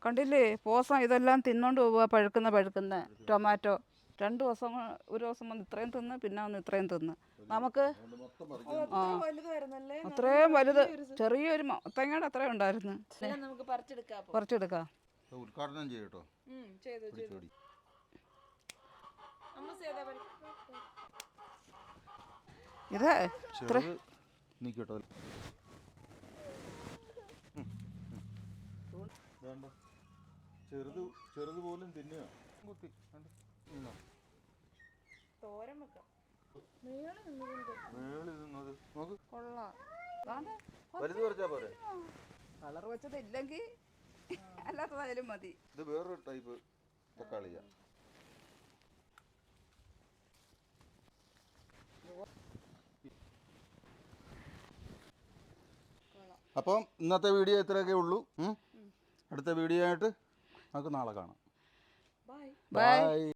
കണ്ടില്ലേ പോസം ഇതെല്ലാം തിന്നോണ്ട് പോവുക. പഴുക്കുന്ന ടൊമാറ്റോ 2 ദിവസം ഒരു ദിവസം വന്ന് ഇത്രയും തിന്ന്, പിന്നെ വന്ന് ഇത്രയും തിന്ന്. നമുക്ക് അത്രയും വലുത് ചെറിയൊരു മത്തങ്ങയുടെ അത്രയും ഉണ്ടായിരുന്നു. നമുക്ക് പറിച്ചെടുക്കാം. ഉദ്ഘാടനം ചെയ്യട്ടോ. ഇത് നിക്കട്ടോ. ചെറുത് പോലും തിന്നുക. തോരൻ വെക്കാം. കളർ വെച്ചത് ഇല്ലെങ്കിൽ അല്ലാത്തതായാലും മതി. ഇത് വേറൊരു ടൈപ്പ് തക്കാളിയാ. അപ്പം ഇന്നത്തെ വീഡിയോ ഇത്രയൊക്കെ ഉള്ളൂ. അടുത്ത വീഡിയോ ആയിട്ട് നമുക്ക് നാളെ കാണാം. ബൈ.